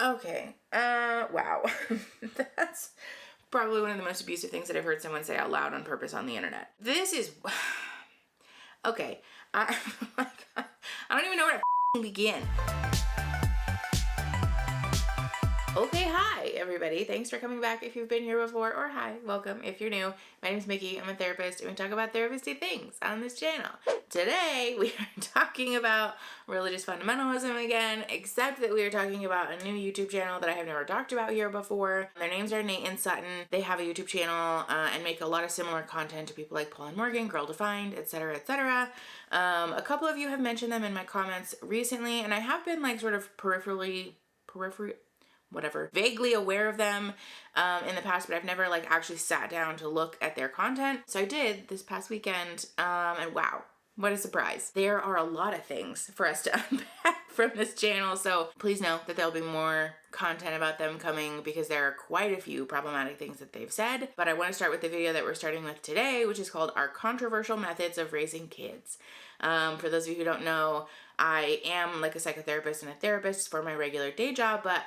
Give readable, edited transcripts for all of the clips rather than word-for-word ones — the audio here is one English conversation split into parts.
Okay. Wow. That's probably one of the most abusive things that I've heard someone say out loud on purpose on the internet. This is... Okay. I don't even know where to begin. Okay, hi everybody. Thanks for coming back if you've been here before, or hi, welcome if you're new. My name is Mickey. I'm a therapist and we talk about therapist-y things on this channel. Today we are talking about religious fundamentalism again, except that we are talking about a new YouTube channel that I have never talked about here before. Their names are Nate and Sutton. They have a YouTube channel and make a lot of similar content to people like Paul and Morgan, Girl Defined, etc., etc. A couple of you have mentioned them in my comments recently, and I have been like sort of vaguely aware of them in the past, but I've never like actually sat down to look at their content. So I did this past weekend, and wow, what a surprise. There are a lot of things for us to unpack from this channel, so please know that there'll be more content about them coming because there are quite a few problematic things that they've said. But I want to start with the video that we're starting with today, which is called Our Controversial Methods of Raising Kids. For those of you who don't know, I am like a psychotherapist and a therapist for my regular day job, but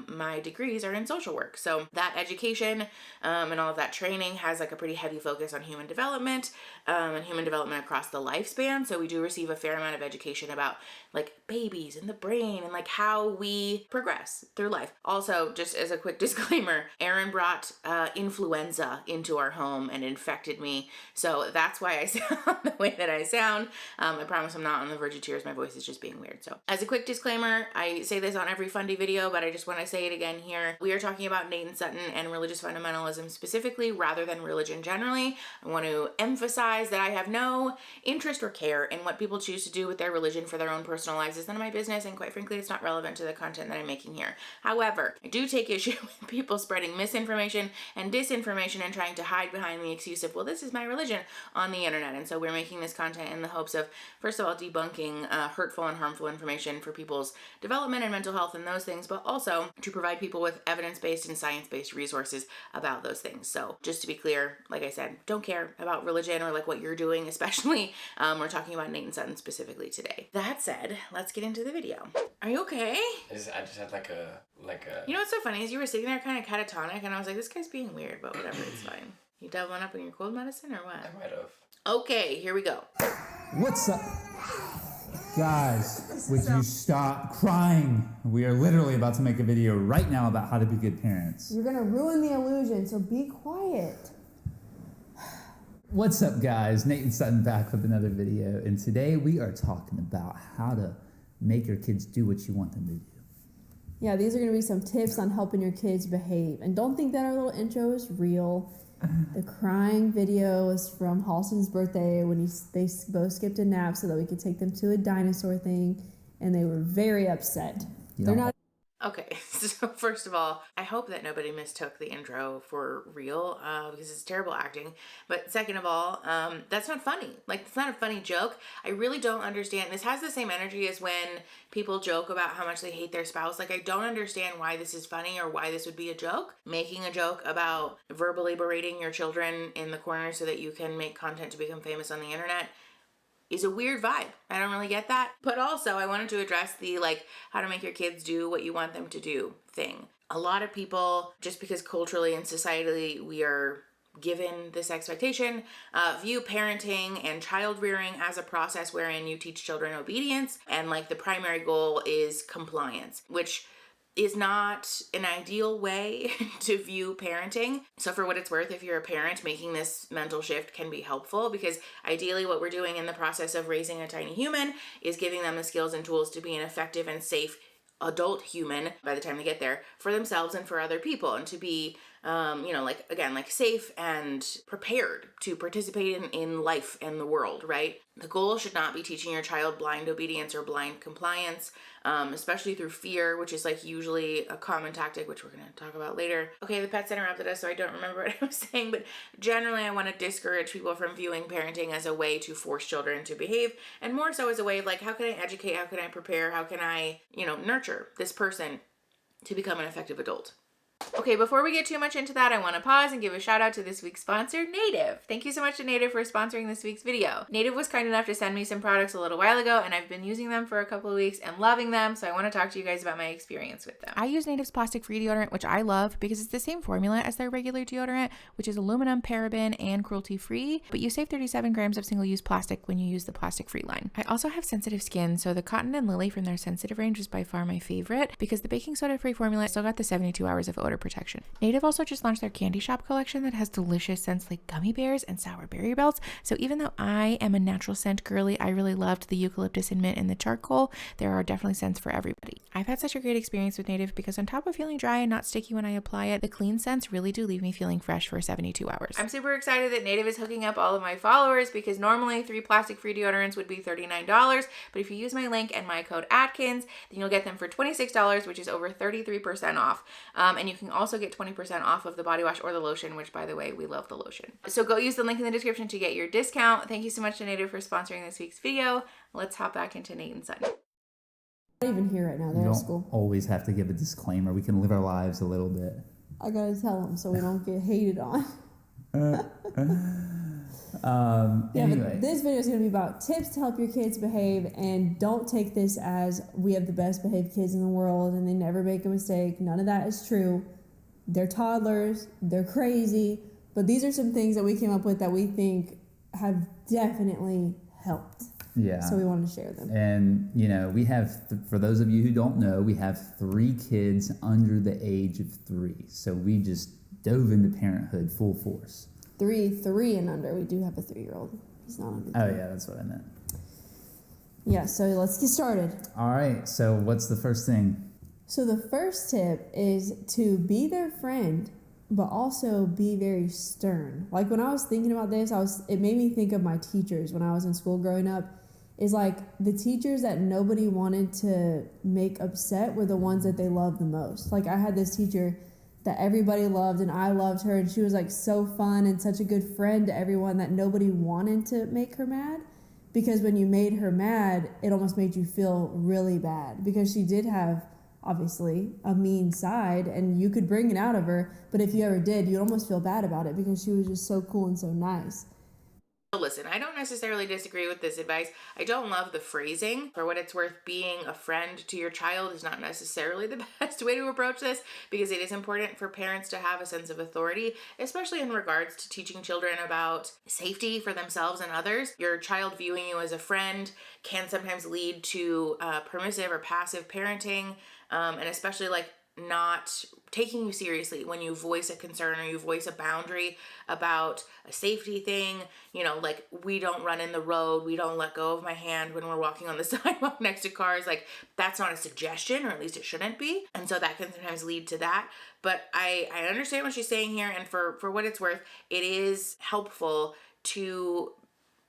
my degrees are in social work. So that education and all of that training has like a pretty heavy focus on human development and human development across the lifespan. So we do receive a fair amount of education about like babies and the brain and like how we progress through life. Also, just as a quick disclaimer, Aaron brought influenza into our home and infected me. So that's why I sound the way that I sound. I promise I'm not on the verge of tears. My voice is just being weird. So as a quick disclaimer, I say this on every Fundy video, but I just want to say it again here. We are talking about Nate and Sutton and religious fundamentalism specifically rather than religion generally. I want to emphasize that I have no interest or care in what people choose to do with their religion for their own personal lives. It's none of my business, and quite frankly, it's not relevant to the content that I'm making here. However, I do take issue with people spreading misinformation and disinformation and trying to hide behind the excuse of, well, this is my religion on the internet. And so we're making this content in the hopes of, first of all, debunking hurtful and harmful information for people's development and mental health and those things, but also to provide people with evidence-based and science-based resources about those things. So just to be clear, like I said, don't care about religion or like what you're doing, especially we're talking about Nate and Sutton specifically today. That said, let's get into the video. Are you okay? I just had like a... You know what's so funny is you were sitting there kind of catatonic and I was like, this guy's being weird, but whatever, it's fine. You doubling up on your cold medicine or what? I might have. Okay, here we go. What's up? Guys, would you stop crying? We are literally about to make a video right now about how to be good parents. You're gonna ruin the illusion, so be quiet. What's up, guys? Nate and Sutton back with another video, and today we are talking about how to make your kids do what you want them to do. Yeah, these are gonna be some tips on helping your kids behave. And don't think that our little intro is real. The crying video is from Halston's birthday when they both skipped a nap so that we could take them to a dinosaur thing, and they were very upset. Yeah. They're not. Okay, so first of all, I hope that nobody mistook the intro for real because it's terrible acting. But second of all, that's not funny. Like, it's not a funny joke. I really don't understand. This has the same energy as when people joke about how much they hate their spouse. Like, I don't understand why this is funny or why this would be a joke. Making a joke about verbally berating your children in the corner so that you can make content to become famous on the internet is a weird vibe. I don't really get that. But also I wanted to address the like how to make your kids do what you want them to do thing. A lot of people, just because culturally and societally we are given this expectation, view parenting and child rearing as a process wherein you teach children obedience and like the primary goal is compliance, which is not an ideal way to view parenting. So for what it's worth, if you're a parent, making this mental shift can be helpful because ideally what we're doing in the process of raising a tiny human is giving them the skills and tools to be an effective and safe adult human by the time they get there for themselves and for other people, and to be like, again, like safe and prepared to participate in life and the world, right? The goal should not be teaching your child blind obedience or blind compliance, especially through fear, which is like usually a common tactic, which we're going to talk about later. Okay, the pets interrupted us, so I don't remember what I was saying, but generally I want to discourage people from viewing parenting as a way to force children to behave, and more so as a way of like, how can I educate, how can I prepare, how can I, nurture this person to become an effective adult? Okay, before we get too much into that, I want to pause and give a shout out to this week's sponsor, Native. Thank you so much to Native for sponsoring this week's video. Native was kind enough to send me some products a little while ago, and I've been using them for a couple of weeks and loving them, so I want to talk to you guys about my experience with them. I use Native's plastic-free deodorant, which I love because it's the same formula as their regular deodorant, which is aluminum, paraben, and cruelty-free, but you save 37 grams of single-use plastic when you use the plastic-free line. I also have sensitive skin, so the Cotton and Lily from their sensitive range is by far my favorite because the baking soda-free formula still got the 72 hours of odor protection. Native also just launched their candy shop collection that has delicious scents like gummy bears and sour berry belts. So even though I am a natural scent girly, I really loved the eucalyptus and mint and the charcoal. There are definitely scents for everybody. I've had such a great experience with Native because on top of feeling dry and not sticky when I apply it, the clean scents really do leave me feeling fresh for 72 hours. I'm super excited that Native is hooking up all of my followers because normally 3 plastic-free deodorants would be $39, but if you use my link and my code Atkins, then you'll get them for $26, which is over 33% off. And you can also get 20% off of the body wash or the lotion, which by the way, we love the lotion. So go use the link in the description to get your discount. Thank you so much to Native for sponsoring this week's video. Let's hop back into Nate and Sutton. Not even here right now. You They're at don't school. always have to give a disclaimer. We can live our lives a little bit. I gotta tell them so we don't get hated on. Anyway. But this video is going to be about tips to help your kids behave, and don't take this as we have the best behaved kids in the world and they never make a mistake. None of that is true. They're toddlers, they're crazy, but these are some things that we came up with that we think have definitely helped. Yeah. So we wanted to share them. And, you know, we have, for those of you who don't know, we have 3 kids under the age of 3. So we just dove into parenthood full force. 3 and under. We do have a 3-year-old. He's not under 3. Oh, yeah, that's what I meant. Yeah, so let's get started. All right, so what's the first thing? So the first tip is to be their friend, but also be very stern. Like when I was thinking about this, it made me think of my teachers when I was in school growing up. Is like the teachers that nobody wanted to make upset were the ones that they loved the most. Like I had this teacher that everybody loved and I loved her, and she was like so fun and such a good friend to everyone that nobody wanted to make her mad, because when you made her mad, it almost made you feel really bad, because she did have obviously a mean side and you could bring it out of her, but if you ever did, you'd almost feel bad about it because she was just so cool and so nice. Listen, I don't necessarily disagree with this advice. I don't love the phrasing. For what it's worth, being a friend to your child is not necessarily the best way to approach this, because it is important for parents to have a sense of authority, especially in regards to teaching children about safety for themselves and others. Your child viewing you as a friend can sometimes lead to permissive or passive parenting, and especially like not taking you seriously when you voice a concern or you voice a boundary about a safety thing. You know, like, we don't run in the road, we don't let go of my hand when we're walking on the sidewalk next to cars. Like, that's not a suggestion, or at least it shouldn't be. And so that can sometimes lead to that. But I understand what she's saying here, and for what it's worth, it is helpful to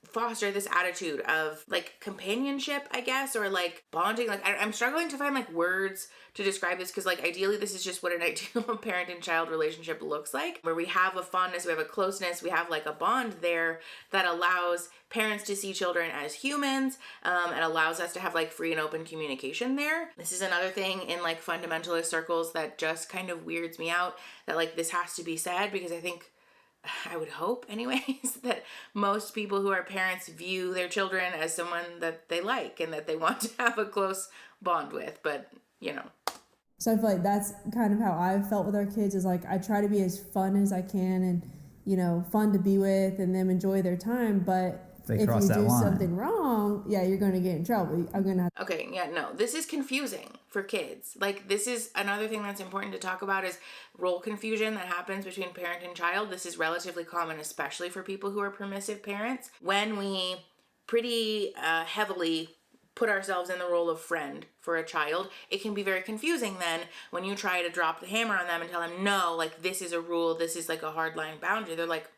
foster this attitude of like companionship, I guess, or like bonding. Like I'm struggling to find like words to describe this, because like ideally this is just what an ideal parent and child relationship looks like, where we have a fondness, we have a closeness, we have like a bond there that allows parents to see children as humans, and allows us to have like free and open communication there. This is another thing in like fundamentalist circles that just kind of weirds me out, that like this has to be said, because I would hope anyways, that most people who are parents view their children as someone that they like and that they want to have a close bond with, but you know. So I feel like that's kind of how I've felt with our kids, is like I try to be as fun as I can and, you know, fun to be with and them enjoy their time, but if you do something wrong, yeah, you're going to get in trouble. I'm going to have to. Okay, yeah, no, this is confusing for kids. Like, this is another thing that's important to talk about, is role confusion that happens between parent and child. This is relatively common, especially for people who are permissive parents. When we pretty heavily put ourselves in the role of friend for a child, it can be very confusing then when you try to drop the hammer on them and tell them, no, like, this is a rule, this is like a hard line boundary. They're like,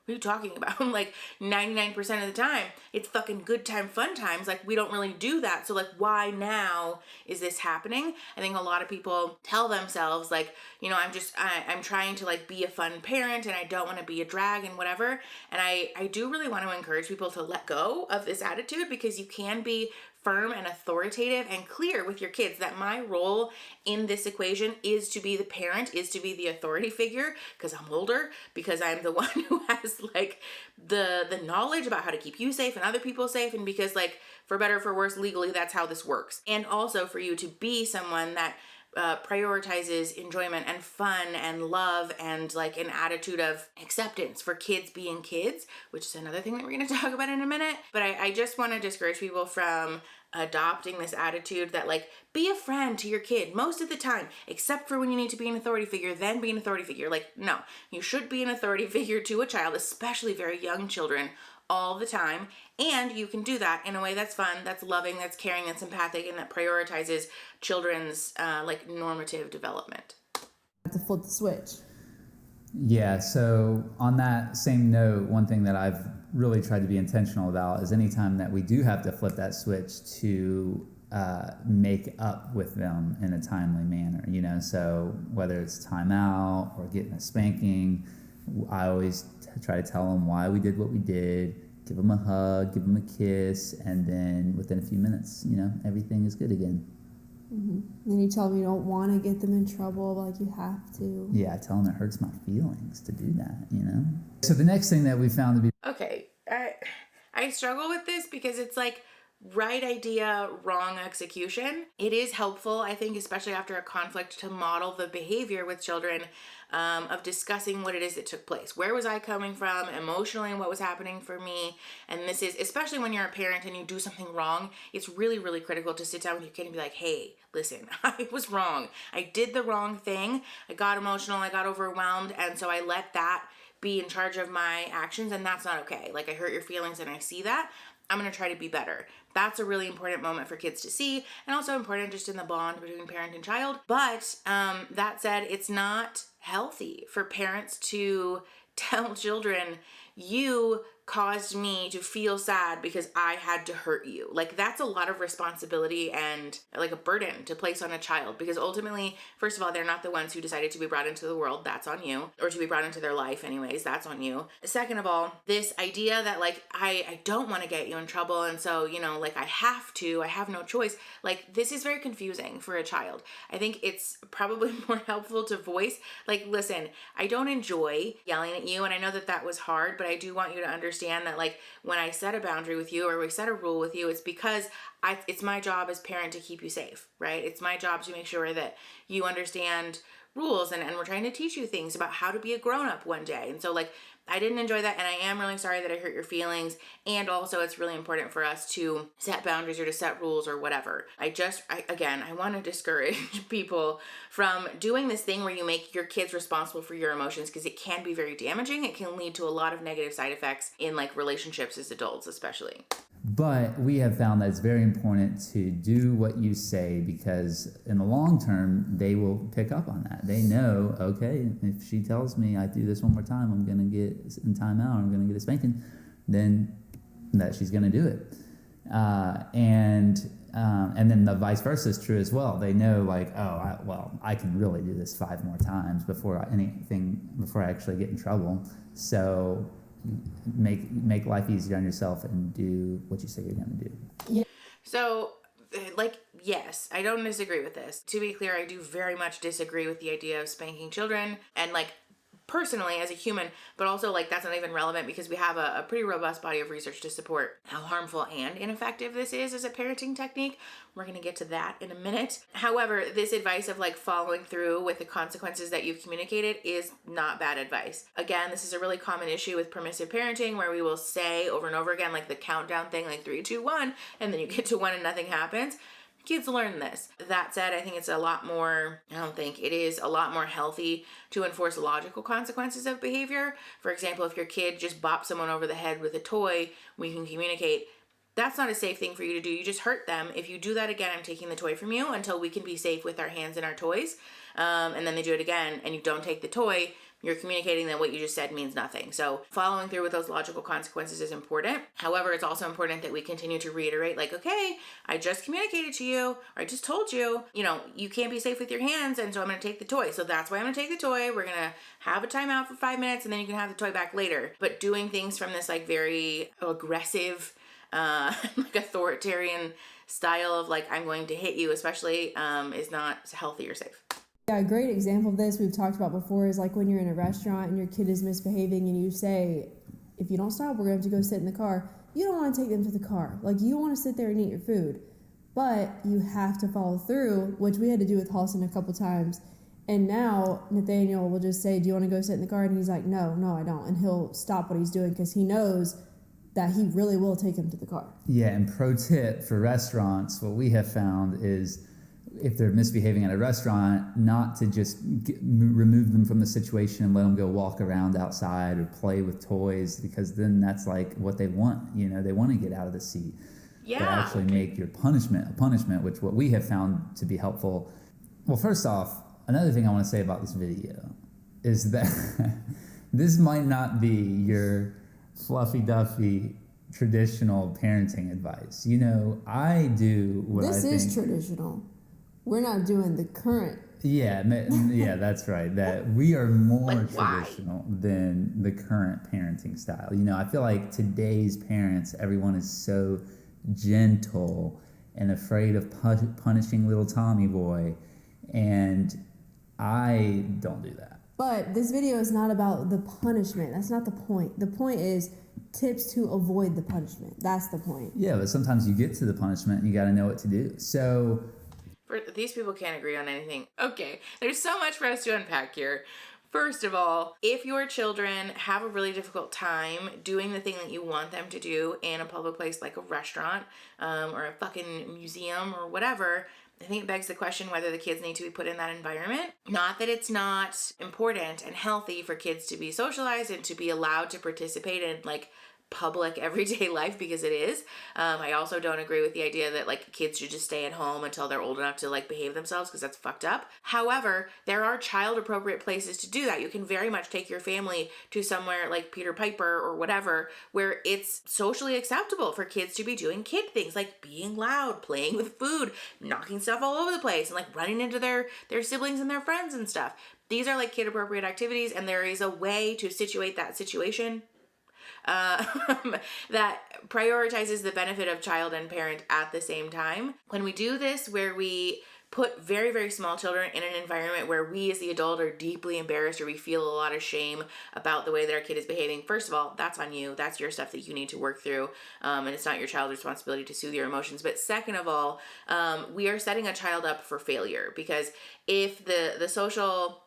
what are you talking about? Like 99% of the time, it's fucking good time, fun times. Like, we don't really do that. So like, why now is this happening? I think a lot of people tell themselves like, you know, I'm trying to like be a fun parent and I don't want to be a drag and whatever. And I do really want to encourage people to let go of this attitude, because you can be firm and authoritative and clear with your kids that my role in this equation is to be the parent, is to be the authority figure, because I'm older, because I'm the one who has like the knowledge about how to keep you safe and other people safe, and because like for better or for worse, legally that's how this works. And also for you to be someone that prioritizes enjoyment and fun and love and like an attitude of acceptance for kids being kids, which is another thing that we're going to talk about in a minute. But I just want to discourage people from adopting this attitude that like, be a friend to your kid most of the time, except for when you need to be an authority figure, then be an authority figure. Like, no, you should be an authority figure to a child, especially very young children, all the time. And you can do that in a way that's fun, that's loving, that's caring, that's empathic, and that prioritizes children's like normative development. Have to flip the switch. Yeah, so on that same note, one thing that I've really tried to be intentional about is anytime that we do have to flip that switch to make up with them in a timely manner, you know, so whether it's timeout or getting a spanking, I always try to tell them why we did what we did, give them a hug, give them a kiss, and then within a few minutes, you know, everything is good again. Mm-hmm. And you tell them you don't want to get them in trouble, like you have to. Yeah, I tell them it hurts my feelings to do that, you know? So the next thing that we found to be... Okay, I struggle with this because it's like right idea, wrong execution. It is helpful, I think, especially after a conflict, to model the behavior with children of discussing what it is that took place. Where was I coming from emotionally and what was happening for me? And this is, especially when you're a parent and you do something wrong, it's really, really critical to sit down with your kid and be like, hey, listen, I was wrong. I did the wrong thing. I got emotional, I got overwhelmed, and so I let that be in charge of my actions, and that's not okay. Like, I hurt your feelings and I see that. I'm going to try to be better. That's a really important moment for kids to see, and also important just in the bond between parent and child. But that said, it's not healthy for parents to tell children, you caused me to feel sad because I had to hurt you. Like, that's a lot of responsibility and like a burden to place on a child, because ultimately, first of all, they're not the ones who decided to be brought into the world. That's on you. Or to be brought into their life anyways. That's on you. Second of all, this idea that like, I don't want to get you in trouble, and so, you know, like I have no choice. Like, this is very confusing for a child. I think it's probably more helpful to voice, like, listen, I don't enjoy yelling at you, and I know that that was hard, but I do want you to understand that like when I set a boundary with you or we set a rule with you, it's because it's my job as parent to keep you safe, right? It's my job to make sure that you understand rules, and we're trying to teach you things about how to be a grown-up one day. And so like, I didn't enjoy that, and I am really sorry that I hurt your feelings. And also, it's really important for us to set boundaries or to set rules or whatever. I want to discourage people from doing this thing where you make your kids responsible for your emotions, because it can be very damaging. It can lead to a lot of negative side effects in like relationships as adults, especially. But we have found that it's very important to do what you say, because in the long term, they will pick up on that. They know, okay, if she tells me I do this one more time, I'm going to get in timeout, I'm going to get a spanking, then that she's going to do it. And then the vice versa is true as well. They know like, I can really do this 5 more times before I actually get in trouble. So make life easier on yourself and do what you say you're going to do. Yeah. So, like, yes, I don't disagree with this. To be clear, I do very much disagree with the idea of spanking children, and like, personally as a human, but also like that's not even relevant because we have a pretty robust body of research to support how harmful and ineffective this is as a parenting technique. We're going to get to that in a minute. However, this advice of like following through with the consequences that you've communicated is not bad advice. Again, this is a really common issue with permissive parenting, where we will say over and over again, like the countdown thing, like 3, 2, 1, and then you get to 1 and nothing happens. Kids learn this. That said, I think it's a lot more healthy to enforce logical consequences of behavior. For example, if your kid just bops someone over the head with a toy, we can communicate, that's not a safe thing for you to do. You just hurt them. If you do that again, I'm taking the toy from you until we can be safe with our hands and our toys. And then they do it again and you don't take the toy, you're communicating that what you just said means nothing. So following through with those logical consequences is important. However, it's also important that we continue to reiterate, like, okay, I just communicated to you, or I just told you, you can't be safe with your hands, and so I'm going to take the toy. So that's why I'm going to take the toy. We're going to have a timeout for 5 minutes, and then you can have the toy back later. But doing things from this like very aggressive, like authoritarian style of like, I'm going to hit you, especially, is not healthy or safe. Yeah, a great example of this we've talked about before is like when you're in a restaurant and your kid is misbehaving and you say, if you don't stop, we're going to have to go sit in the car. You don't want to take them to the car. Like, you want to sit there and eat your food. But you have to follow through, which we had to do with Halston a couple times. And now Nathaniel will just say, do you want to go sit in the car? And he's like, no, I don't. And he'll stop what he's doing because he knows that he really will take him to the car. Yeah, and pro tip for restaurants, what we have found is if they're misbehaving at a restaurant, not to just remove them from the situation and let them go walk around outside or play with toys, because then that's like what they want. You know, they want to get out of the seat. Yeah. But actually make your punishment a punishment, which what we have found to be helpful. Well, first off, another thing I want to say about this video is that this might not be your fluffy duffy traditional parenting advice. You know, I do what This I think is traditional. We're not doing the current. Yeah, that's right. That we are more Like, why? traditional than the current parenting style. You know, I feel like today's parents, everyone is so gentle and afraid of punishing little Tommy boy, and I don't do that. But this video is not about the punishment. That's not the point. The point is tips to avoid the punishment. That's the point. Yeah, but sometimes you get to the punishment and you got to know what to do. So These people can't agree on anything. Okay, there's so much for us to unpack here. First of all, if your children have a really difficult time doing the thing that you want them to do in a public place like a restaurant or a fucking museum or whatever, I think it begs the question whether the kids need to be put in that environment. Not that it's not important and healthy for kids to be socialized and to be allowed to participate in like public everyday life, because it is. I also don't agree with the idea that like kids should just stay at home until they're old enough to like behave themselves, because that's fucked up. However, there are child appropriate places to do that. You can very much take your family to somewhere like Peter Piper or whatever, where it's socially acceptable for kids to be doing kid things like being loud, playing with food, knocking stuff all over the place, and like running into their siblings and their friends and stuff. These are like kid appropriate activities, and there is a way to situate that situation that prioritizes the benefit of child and parent at the same time. When we do this, where we put very, very small children in an environment where we as the adult are deeply embarrassed or we feel a lot of shame about the way that our kid is behaving, first of all, that's on you. That's your stuff that you need to work through. And it's not your child's responsibility to soothe your emotions. But second of all, we are setting a child up for failure, because if the social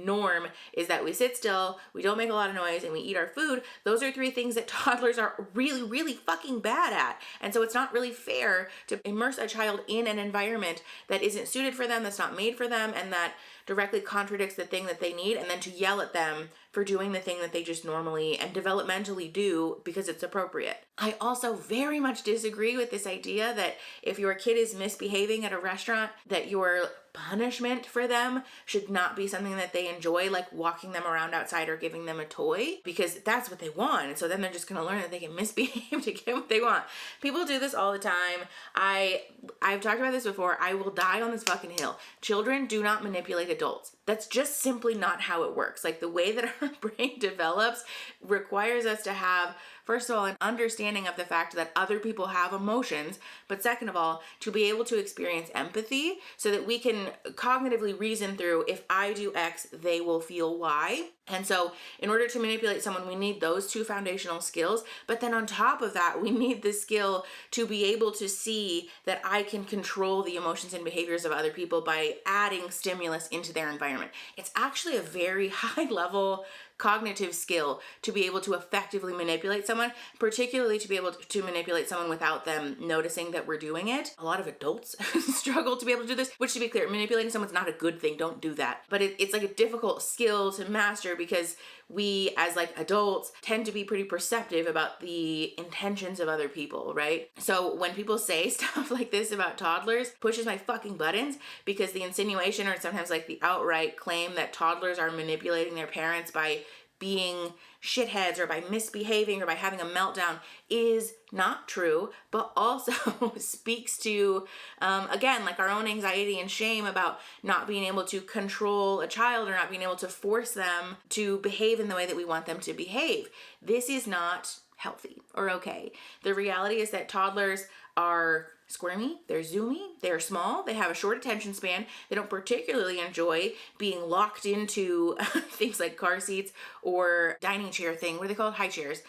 norm is that we sit still, we don't make a lot of noise, and we eat our food, those are three things that toddlers are really, really fucking bad at. And so it's not really fair to immerse a child in an environment that isn't suited for them, that's not made for them, and that directly contradicts the thing that they need, and then to yell at them for doing the thing that they just normally and developmentally do because it's appropriate. I also very much disagree with this idea that if your kid is misbehaving at a restaurant, that your punishment for them should not be something that they enjoy, like walking them around outside or giving them a toy, because that's what they want. And so then they're just going to learn that they can misbehave to get what they want. People do this all the time. I've talked about this before. I will die on this fucking hill. Children do not manipulate adults. That's just simply not how it works. Like, the way that our brain develops requires us to have, first of all, an understanding of the fact that other people have emotions, but second of all, to be able to experience empathy so that we can cognitively reason through, if I do X, they will feel Y. And so in order to manipulate someone, we need those two foundational skills. But then on top of that, we need the skill to be able to see that I can control the emotions and behaviors of other people by adding stimulus into their environment. It's actually a very high level cognitive skill to be able to effectively manipulate someone, particularly to be able to manipulate someone without them noticing that we're doing it. A lot of adults struggle to be able to do this, which, to be clear, manipulating someone's not a good thing. Don't do that. But it's like a difficult skill to master, because we as like adults tend to be pretty perceptive about the intentions of other people, right? So when people say stuff like this about toddlers, pushes my fucking buttons, because the insinuation, or sometimes like the outright claim, that toddlers are manipulating their parents by being shitheads or by misbehaving or by having a meltdown is not true, but also speaks to, again, like our own anxiety and shame about not being able to control a child or not being able to force them to behave in the way that we want them to behave. This is not healthy or okay. The reality is that toddlers are squirmy, they're zoomy, they're small, they have a short attention span, they don't particularly enjoy being locked into things like car seats or dining chair thing. What are they called? High chairs.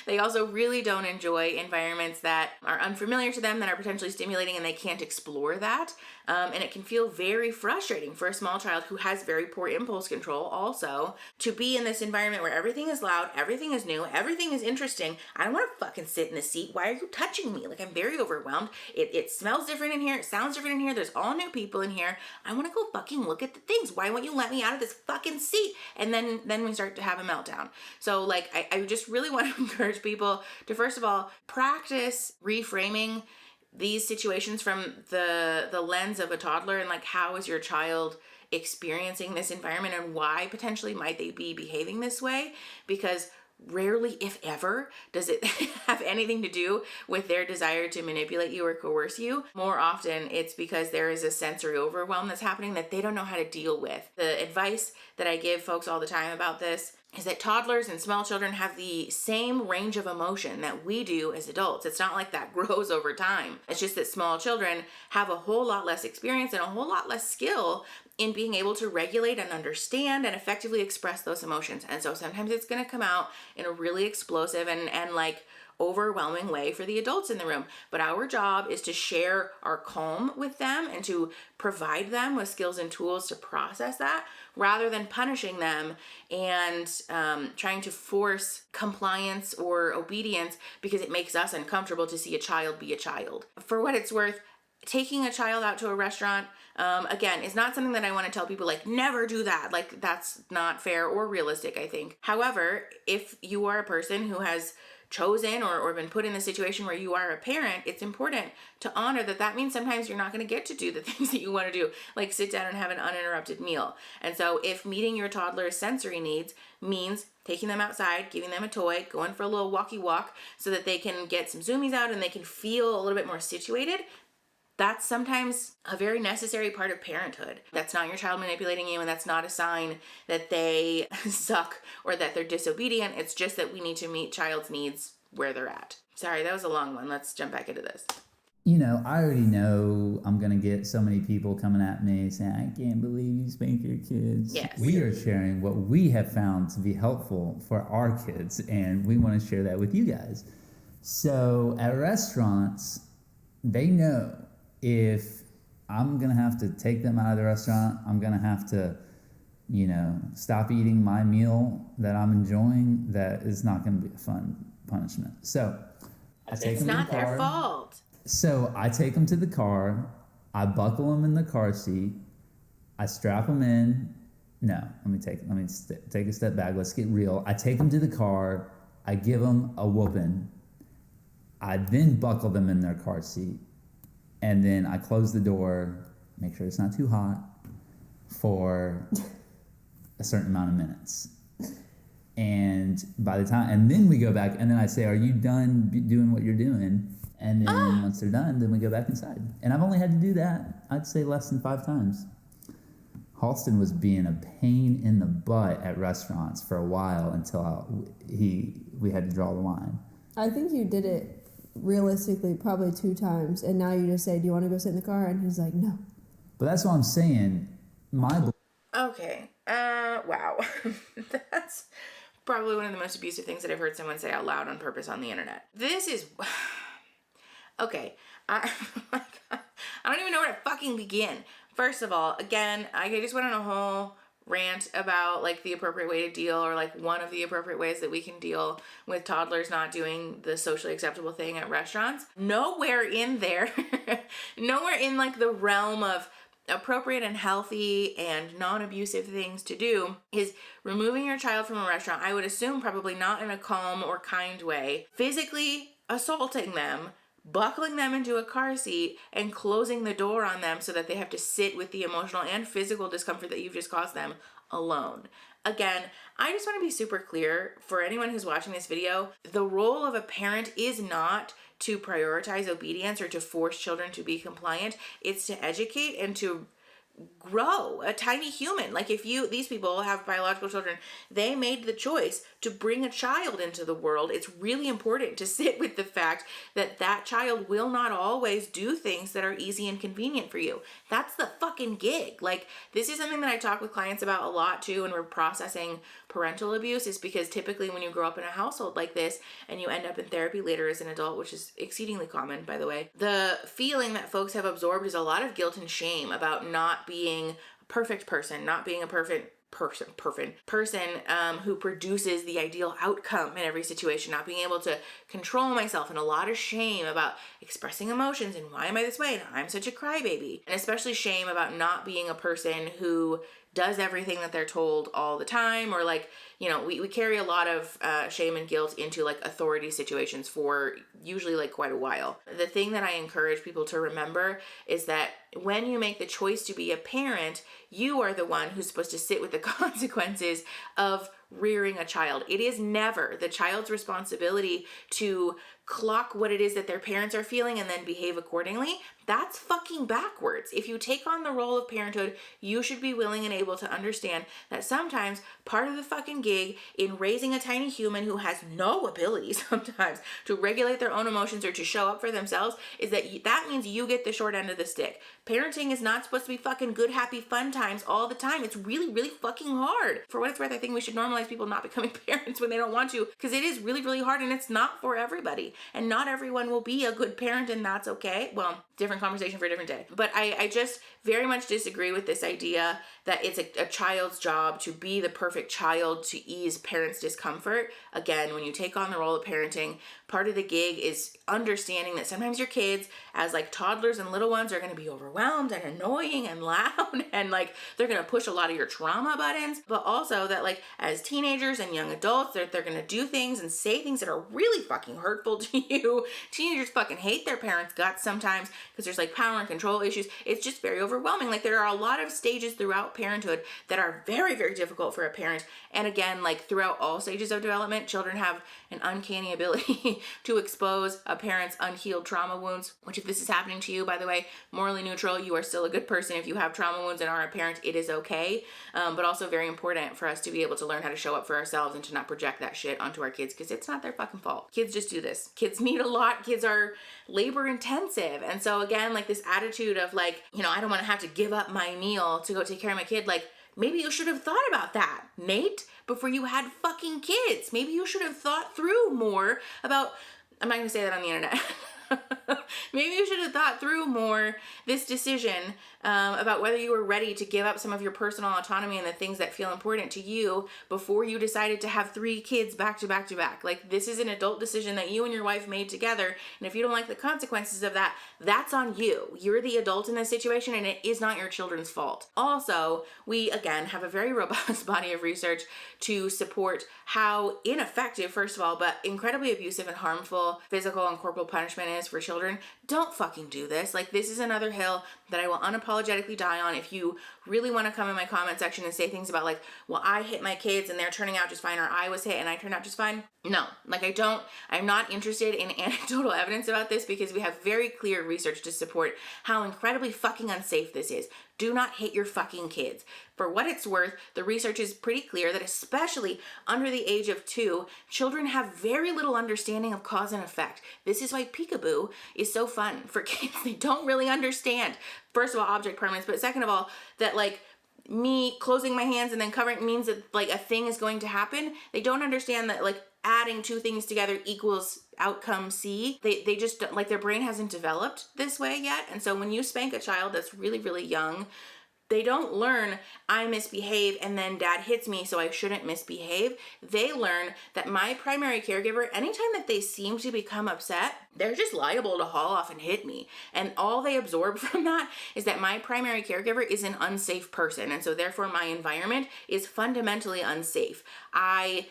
They also really don't enjoy environments that are unfamiliar to them, that are potentially stimulating, and they can't explore that. And it can feel very frustrating for a small child who has very poor impulse control also to be in this environment where everything is loud, everything is new, everything is interesting. I don't want to fucking sit in the seat. Why are you touching me? Like, I'm very overwhelmed. It smells different in here. It sounds different in here. There's all new people in here. I want to go fucking look at the things. Why won't you let me out of this fucking seat? And then we start to have a meltdown. So like, I just really want to encourage people to, first of all, practice reframing these situations from the lens of a toddler, and like, how is your child experiencing this environment and why potentially might they be behaving this way? Because rarely, if ever, does it have anything to do with their desire to manipulate you or coerce you. More often, it's because there is a sensory overwhelm that's happening that they don't know how to deal with. The advice that I give folks all the time about this is that toddlers and small children have the same range of emotion that we do as adults. It's not like that grows over time. It's just that small children have a whole lot less experience and a whole lot less skill in being able to regulate and understand and effectively express those emotions. And so sometimes it's going to come out in a really explosive and like overwhelming way for the adults in the room. But our job is to share our calm with them and to provide them with skills and tools to process that, rather than punishing them and trying to force compliance or obedience because it makes us uncomfortable to see a child be a child. For what it's worth, taking a child out to a restaurant, again, is not something that I want to tell people, like, never do that. Like, that's not fair or realistic, I think. However, if you are a person who has chosen or been put in the situation where you are a parent, it's important to honor that means sometimes you're not going to get to do the things that you want to do, like sit down and have an uninterrupted meal. And so if meeting your toddler's sensory needs means taking them outside, giving them a toy, going for a little walkie walk so that they can get some zoomies out and they can feel a little bit more situated, that's sometimes a very necessary part of parenthood. That's not your child manipulating you, and that's not a sign that they suck or that they're disobedient. It's just that we need to meet child's needs where they're at. Sorry, that was a long one. Let's jump back into this. You know, I already know I'm going to get so many people coming at me saying, I can't believe you spank your kids. Yes. We are sharing what we have found to be helpful for our kids, and we want to share that with you guys. So at restaurants, they know if I'm going to have to take them out of the restaurant, I'm going to have to, you know, stop eating my meal that I'm enjoying, that is not going to be a fun punishment. So I take them to the car. It's not their fault. So I take them to the car, I buckle them in the car seat, I strap them in. No, let me take a step back. Let's get real. I take them to the car, I give them a whooping. I then buckle them in their car seat. And then I close the door, make sure it's not too hot, for a certain amount of minutes. And by the time, and then we go back, and then I say, are you done doing what you're doing? And then once they're done, then we go back inside. And I've only had to do that, I'd say, less than 5 times. Halston was being a pain in the butt at restaurants for a while until we had to draw the line. I think you did it realistically probably 2 times, and now you just say, do you want to go sit in the car? And he's like, no. But that's what I'm saying. Okay. Wow. That's probably one of the most abusive things that I've heard someone say out loud on purpose on the internet. This is okay. I don't even know where to fucking begin. First of all, again, I just went on a whole rant about like the appropriate way to deal, or like one of the appropriate ways that we can deal with toddlers not doing the socially acceptable thing at restaurants. Nowhere in there, nowhere in like the realm of appropriate and healthy and non-abusive things to do is removing your child from a restaurant. I would assume probably not in a calm or kind way, physically assaulting them, buckling them into a car seat, and closing the door on them so that they have to sit with the emotional and physical discomfort that you've just caused them alone. Again, I just want to be super clear for anyone who's watching this video, the role of a parent is not to prioritize obedience or to force children to be compliant. It's to educate and to grow a tiny human. Like if these people have biological children, they made the choice to bring a child into the world. It's really important to sit with the fact that that child will not always do things that are easy and convenient for you. That's the fucking gig. Like this is something that I talk with clients about a lot too when we're processing parental abuse, is because typically when you grow up in a household like this and you end up in therapy later as an adult, which is exceedingly common by the way, the feeling that folks have absorbed is a lot of guilt and shame about not being a perfect person, not being a perfect person who produces the ideal outcome in every situation, not being able to control myself, and a lot of shame about expressing emotions and why am I this way and I'm such a crybaby, and especially shame about not being a person who does everything that they're told all the time, or like, you know, we carry a lot of shame and guilt into like authority situations for usually like quite a while. The thing that I encourage people to remember is that when you make the choice to be a parent, you are the one who's supposed to sit with the consequences of rearing a child. It is never the child's responsibility to clock what it is that their parents are feeling and then behave accordingly. That's fucking backwards. If you take on the role of parenthood, you should be willing and able to understand that sometimes part of the fucking gig in raising a tiny human who has no ability sometimes to regulate their own emotions or to show up for themselves is that means you get the short end of the stick. Parenting is not supposed to be fucking good, happy, fun times all the time. It's really, really fucking hard. For what it's worth, I think we should normalize people not becoming parents when they don't want to, because it is really, really hard and it's not for everybody. And not everyone will be a good parent, and that's okay. Well, different conversation for a different day. But I just very much disagree with this idea that it's a child's job to be the perfect child to ease parents' discomfort. Again, when you take on the role of parenting, part of the gig is understanding that sometimes your kids, as like toddlers and little ones, are going to be overwhelmed and annoying and loud, and like they're going to push a lot of your trauma buttons, but also that like as teenagers and young adults, they're going to do things and say things that are really fucking hurtful to you. Teenagers fucking hate their parents' guts sometimes because there's like power and control issues. It's just very overwhelming. Like there are a lot of stages throughout parenthood that are very, very difficult for a parent. And again, like throughout all stages of development, children have an uncanny ability to expose a parent's unhealed trauma wounds, which if this is happening to you, by the way, morally neutral, you are still a good person. If you have trauma wounds and are a parent, it is okay. But also very important for us to be able to learn how to show up for ourselves and to not project that shit onto our kids, because it's not their fucking fault. Kids just do this. Kids need a lot. Kids are labor intensive. And so again, like this attitude of like, you know, I don't want to have to give up my meal to go take care of my kid. Like, maybe you should have thought about that, Nate, before you had fucking kids. Maybe you should have thought through more about, I'm not going to say that on the internet. Maybe you should have thought through more this decision about whether you were ready to give up some of your personal autonomy and the things that feel important to you before you decided to have 3 kids back to back to back. Like, this is an adult decision that you and your wife made together, and if you don't like the consequences of that, that's on you. You're the adult in this situation, and it is not your children's fault. Also, we, again, have a very robust body of research to support how ineffective, first of all, but incredibly abusive and harmful physical and corporal punishment is for children. Don't fucking do this. Like, this is another hill that I will unapologetically die on. If you really want to come in my comment section and say things about like, well, I hit my kids and they're turning out just fine, or I was hit and I turned out just fine. No, like I'm not interested in anecdotal evidence about this, because we have very clear research to support how incredibly fucking unsafe this is. Do not hit your fucking kids. For what it's worth, the research is pretty clear that especially under the age of 2, children have very little understanding of cause and effect. This is why peekaboo is so fun for kids. They don't really understand, first of all, object permanence, but second of all, that like me closing my hands and then covering means that like a thing is going to happen. They don't understand that like adding 2 things together equals outcome C. They just don't, like, their brain hasn't developed this way yet. And so when you spank a child that's really, really young, they don't learn I misbehave and then dad hits me so I shouldn't misbehave. They learn that my primary caregiver, anytime that they seem to become upset, they're just liable to haul off and hit me. And all they absorb from that is that my primary caregiver is an unsafe person. And so therefore my environment is fundamentally unsafe. I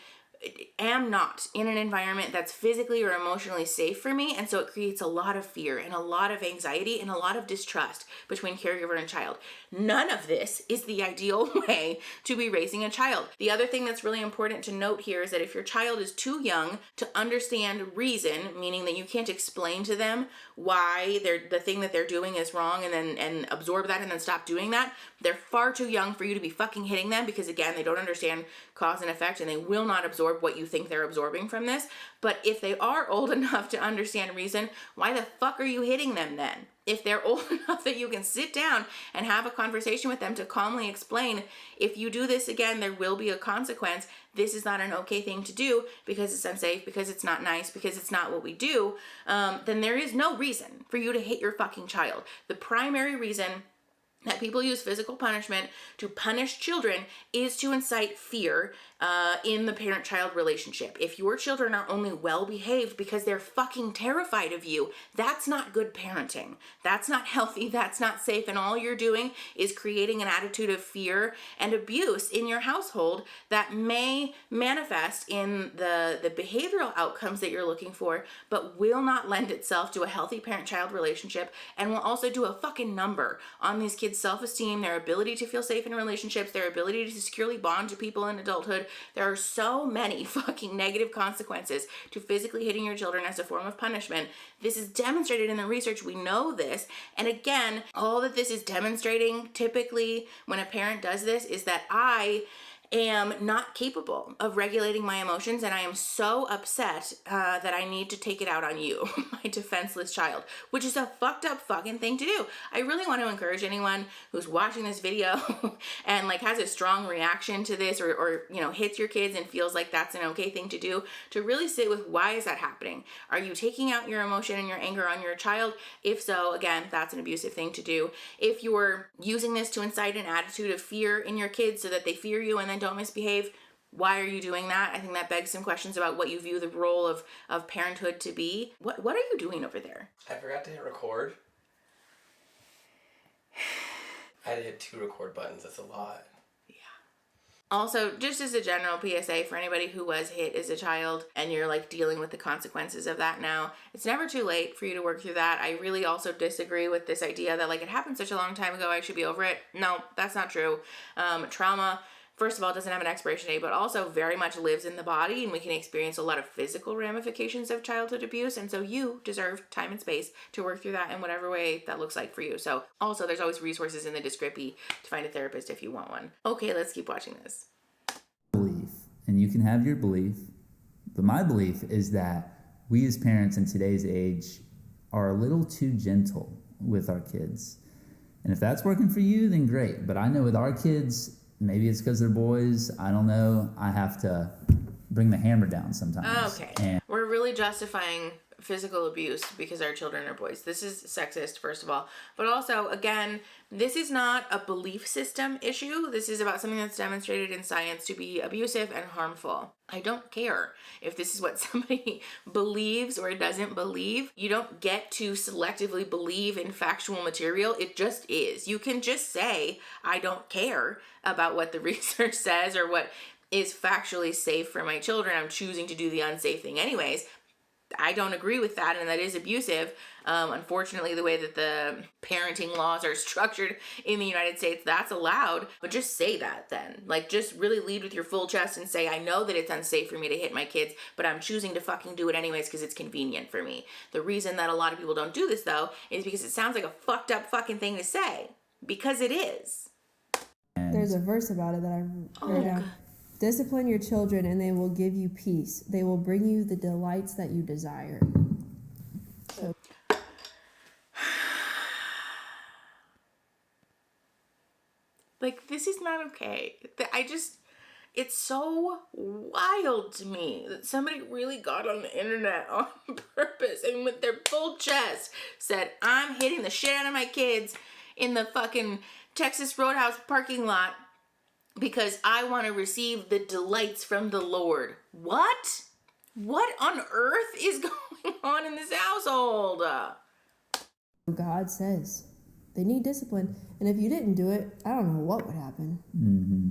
am not in an environment that's physically or emotionally safe for me, and so it creates a lot of fear and a lot of anxiety and a lot of distrust between caregiver and child. None of this is the ideal way to be raising a child. The other thing that's really important to note here is that if your child is too young to understand reason, meaning that you can't explain to them why the thing that they're doing is wrong and absorb that and then stop doing that, they're far too young for you to be fucking hitting them, because again, they don't understand cause and effect and they will not absorb what you think they're absorbing from this. But if they are old enough to understand reason, why the fuck are you hitting them then? If they're old enough that you can sit down and have a conversation with them to calmly explain, if you do this again, there will be a consequence. This is not an okay thing to do because it's unsafe, because it's not nice, because it's not what we do, then there is no reason for you to hit your fucking child. The primary reason that people use physical punishment to punish children is to incite fear in the parent-child relationship. If your children are only well-behaved because they're fucking terrified of you, that's not good parenting. That's not healthy, that's not safe, and all you're doing is creating an attitude of fear and abuse in your household that may manifest in the behavioral outcomes that you're looking for, but will not lend itself to a healthy parent-child relationship, and will also do a fucking number on these kids' self-esteem, their ability to feel safe in relationships, their ability to securely bond to people in adulthood. There are so many fucking negative consequences to physically hitting your children as a form of punishment. This is demonstrated in the research. We know this. And again, all that this is demonstrating typically when a parent does this is that I am not capable of regulating my emotions, and I am so upset that I need to take it out on you, my defenseless child, which is a fucked up fucking thing to do. I really want to encourage anyone who's watching this video and like has a strong reaction to this, or you know, hits your kids and feels like that's an okay thing to do, to really sit with, why is that happening? Are you taking out your emotion and your anger on your child? If so, again, that's an abusive thing to do. If you're using this to incite an attitude of fear in your kids so that they fear you and then don't misbehave, why are you doing that? I think that begs some questions about what you view the role of parenthood to be. What are you doing over there? I forgot to hit record. I had to hit 2 record buttons. That's a lot. Yeah. Also, just as a general PSA for anybody who was hit as a child and you're like dealing with the consequences of that now, it's never too late for you to work through that. I really also disagree with this idea that like it happened such a long time ago, I should be over it. No, that's not true. Trauma, first of all, doesn't have an expiration date, but also very much lives in the body, and we can experience a lot of physical ramifications of childhood abuse, and so you deserve time and space to work through that in whatever way that looks like for you. So also, there's always resources in the description to find a therapist if you want one. Okay, let's keep watching this. Belief, and you can have your belief, but my belief is that we as parents in today's age are a little too gentle with our kids. And if that's working for you, then great. But I know with our kids, maybe it's because they're boys, I don't know, I have to bring the hammer down sometimes. Okay. And we're really justifying physical abuse because our children are boys. This is sexist, first of all. But also, again, this is not a belief system issue. This is about something that's demonstrated in science to be abusive and harmful. I don't care if this is what somebody believes or doesn't believe. You don't get to selectively believe in factual material. It just is. You can just say, I don't care about what the research says or what is factually safe for my children. I'm choosing to do the unsafe thing anyways. I don't agree with that, and that is abusive. Unfortunately, the way that the parenting laws are structured in the United States, that's allowed. But just say that then. Like, just really lead with your full chest and say, I know that it's unsafe for me to hit my kids, but I'm choosing to fucking do it anyways because it's convenient for me. The reason that a lot of people don't do this, though, is because it sounds like a fucked up fucking thing to say. Because it is. There's a verse about it that I wrote down. Discipline your children and they will give you peace. They will bring you the delights that you desire. So. Like, this is not okay. It's so wild to me that somebody really got on the internet on purpose and with their full chest said, I'm hitting the shit out of my kids in the fucking Texas Roadhouse parking lot because I want to receive the delights from the Lord. What? What on earth is going on in this household? God says they need discipline. And if you didn't do it, I don't know what would happen. mm-hmm.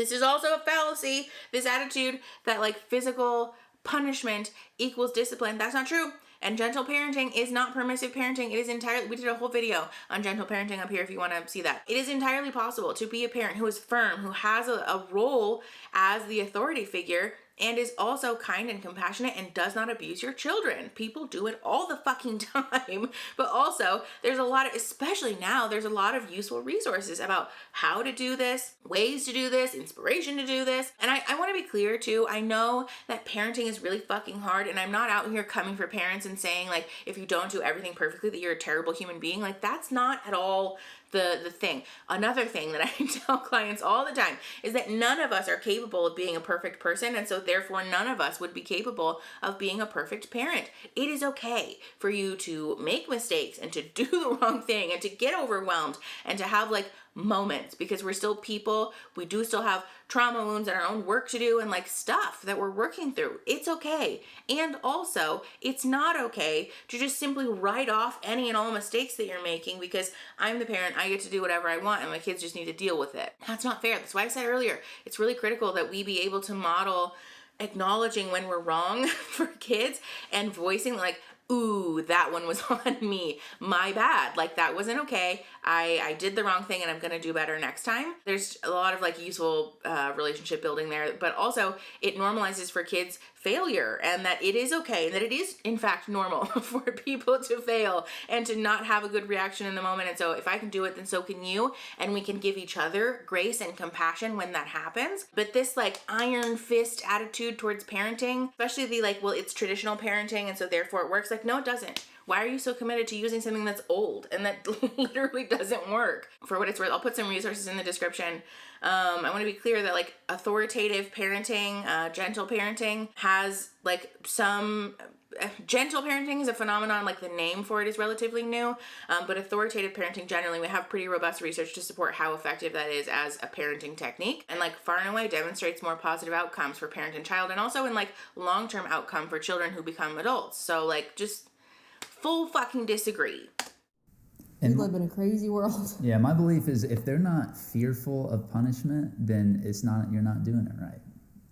This is also a fallacy. This attitude that like physical punishment equals discipline. That's not true. And gentle parenting is not permissive parenting. It is entirely, we did a whole video on gentle parenting up here if you want to see that. It is entirely possible to be a parent who is firm, who has a role as the authority figure, and is also kind and compassionate and does not abuse your children. People do it all the fucking time. But also, there's a lot of, especially now, there's a lot of useful resources about how to do this, ways to do this, inspiration to do this. And I want to be clear too, I know that parenting is really fucking hard, and I'm not out here coming for parents and saying like, if you don't do everything perfectly that you're a terrible human being. Like, that's not at all the thing. Another thing that I tell clients all the time is that none of us are capable of being a perfect person, and so therefore none of us would be capable of being a perfect parent. It is okay for you to make mistakes and to do the wrong thing and to get overwhelmed and to have like moments, because we're still people. We do still have trauma wounds and our own work to do and like stuff that we're working through. It's okay. And also, it's not okay to just simply write off any and all mistakes that you're making because I'm the parent, I get to do whatever I want and my kids just need to deal with it. That's not fair. That's why I said earlier, it's really critical that we be able to model acknowledging when we're wrong for kids and voicing like, ooh, that one was on me. My bad. Like, that wasn't okay. I did the wrong thing and I'm going to do better next time. There's a lot of like useful relationship building there, but also it normalizes for kids failure and that it is okay and that it is in fact normal for people to fail and to not have a good reaction in the moment. And so if I can do it, then so can you. And we can give each other grace and compassion when that happens. But this like iron fist attitude towards parenting, especially the like, well, it's traditional parenting and so therefore it works. Like, no, it doesn't. Why are you so committed to using something that's old and that literally doesn't work? For what it's worth, I'll put some resources in the description. I want to be clear that like authoritative parenting, gentle parenting has like some... gentle parenting is a phenomenon, like the name for it is relatively new, but authoritative parenting generally, we have pretty robust research to support how effective that is as a parenting technique, and like far and away demonstrates more positive outcomes for parent and child, and also in like long-term outcome for children who become adults. So like just full fucking disagree. We live in a crazy world. Yeah, my belief is if they're not fearful of punishment, then you're not doing it right.